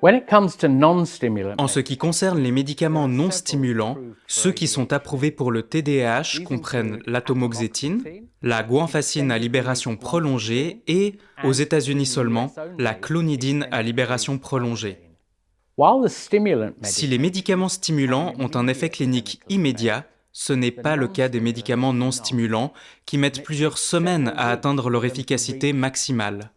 En ce qui concerne les médicaments non stimulants, ceux qui sont approuvés pour le TDAH comprennent l'atomoxétine, la guanfacine à libération prolongée et, aux États-Unis seulement, la clonidine à libération prolongée. Si les médicaments stimulants ont un effet clinique immédiat, ce n'est pas le cas des médicaments non stimulants qui mettent plusieurs semaines à atteindre leur efficacité maximale.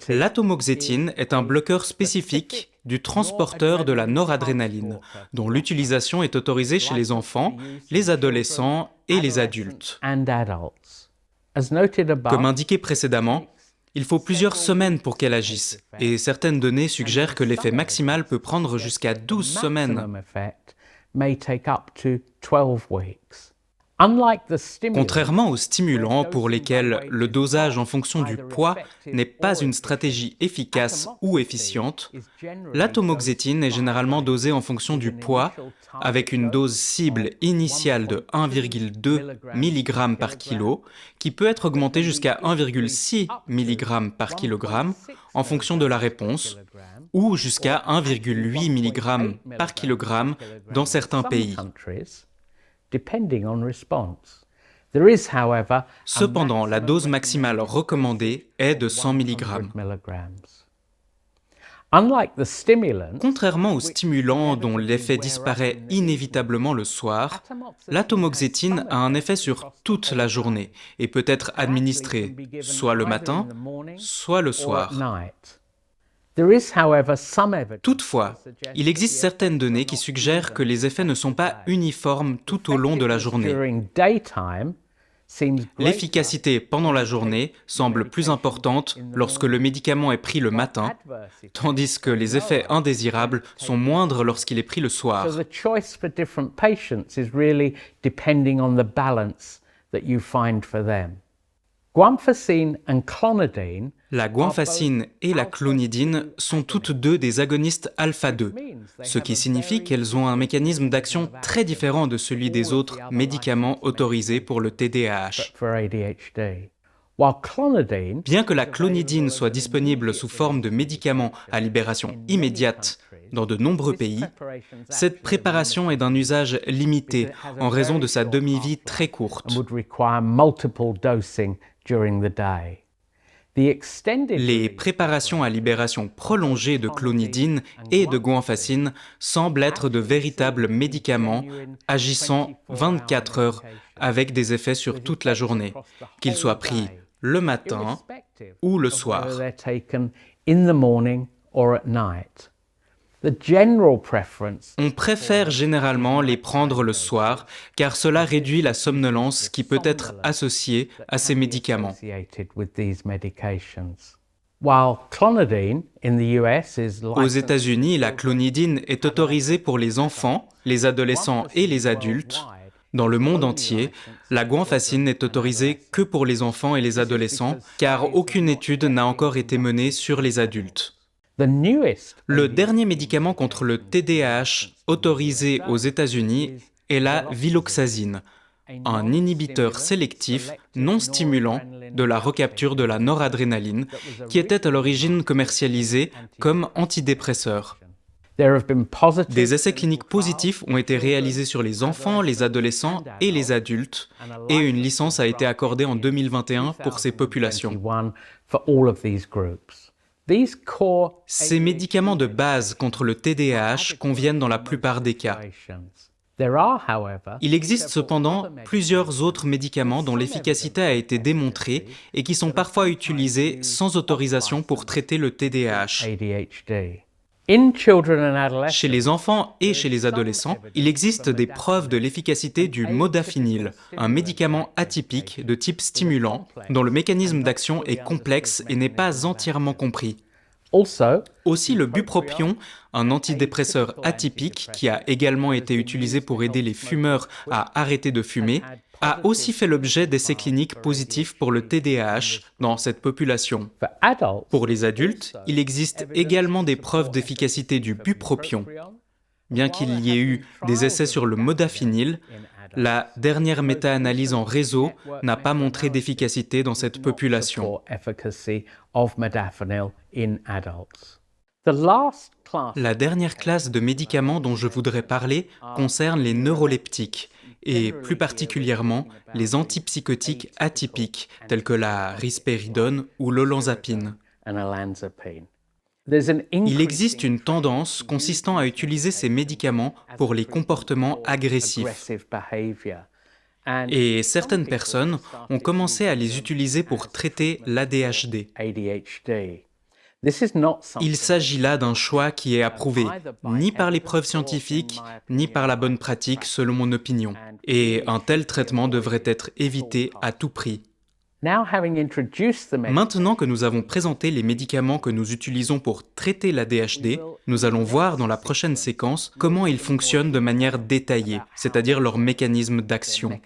L'atomoxétine est un bloqueur spécifique du transporteur de la noradrénaline, dont l'utilisation est autorisée chez les enfants, les adolescents et les adultes. Comme indiqué précédemment, il faut plusieurs semaines pour qu'elle agisse, et certaines données suggèrent que l'effet maximal peut prendre jusqu'à 12 semaines. Contrairement aux stimulants pour lesquels le dosage en fonction du poids n'est pas une stratégie efficace ou efficiente, l'atomoxétine est généralement dosée en fonction du poids avec une dose cible initiale de 1,2 mg par kilo qui peut être augmentée jusqu'à 1,6 mg par kg en fonction de la réponse ou jusqu'à 1,8 mg par kg dans certains pays. Cependant, la dose maximale recommandée est de 100 mg. Contrairement aux stimulants dont l'effet disparaît inévitablement le soir, l'atomoxétine a un effet sur toute la journée et peut être administrée soit le matin, soit le soir. Toutefois, il existe certaines données qui suggèrent que les effets ne sont pas uniformes tout au long de la journée. L'efficacité pendant la journée semble plus importante lorsque le médicament est pris le matin, tandis que les effets indésirables sont moindres lorsqu'il est pris le soir. La guanfacine et la clonidine sont toutes deux des agonistes alpha-2, ce qui signifie qu'elles ont un mécanisme d'action très différent de celui des autres médicaments autorisés pour le TDAH. Bien que la clonidine soit disponible sous forme de médicament à libération immédiate dans de nombreux pays, cette préparation est d'un usage limité en raison de sa demi-vie très courte. Les préparations à libération prolongée de clonidine et de guanfacine semblent être de véritables médicaments agissant 24 heures avec des effets sur toute la journée, qu'ils soient pris le matin ou le soir. On préfère généralement les prendre le soir car cela réduit la somnolence qui peut être associée à ces médicaments. Aux États-Unis, la clonidine est autorisée pour les enfants, les adolescents et les adultes. Dans le monde entier, la guanfacine n'est autorisée que pour les enfants et les adolescents car aucune étude n'a encore été menée sur les adultes. Le dernier médicament contre le TDAH autorisé aux États-Unis est la viloxazine, un inhibiteur sélectif non stimulant de la recapture de la noradrénaline qui était à l'origine commercialisé comme antidépresseur. Des essais cliniques positifs ont été réalisés sur les enfants, les adolescents et les adultes, et une licence a été accordée en 2021 pour ces populations. Ces médicaments de base contre le TDAH conviennent dans la plupart des cas. Il existe cependant plusieurs autres médicaments dont l'efficacité a été démontrée et qui sont parfois utilisés sans autorisation pour traiter le TDAH. Chez les enfants et chez les adolescents, il existe des preuves de l'efficacité du modafinil, un médicament atypique de type stimulant, dont le mécanisme d'action est complexe et n'est pas entièrement compris. Aussi, le bupropion, un antidépresseur atypique qui a également été utilisé pour aider les fumeurs à arrêter de fumer, a aussi fait l'objet d'essais cliniques positifs pour le TDAH dans cette population. Pour les adultes, il existe également des preuves d'efficacité du bupropion. Bien qu'il y ait eu des essais sur le modafinil, La dernière méta-analyse en réseau n'a pas montré d'efficacité dans cette population. La dernière classe de médicaments dont je voudrais parler concerne les neuroleptiques, et plus particulièrement les antipsychotiques atypiques, tels que la risperidone ou l'olanzapine. Il existe une tendance consistant à utiliser ces médicaments pour les comportements agressifs. Et certaines personnes ont commencé à les utiliser pour traiter l'ADHD. Il s'agit là d'un choix qui est approuvé, ni par les preuves scientifiques, ni par la bonne pratique, selon mon opinion. Et un tel traitement devrait être évité à tout prix. Maintenant que nous avons présenté les médicaments que nous utilisons pour traiter l'ADHD, nous allons voir dans la prochaine séquence comment ils fonctionnent de manière détaillée, c'est-à-dire leur mécanisme d'action.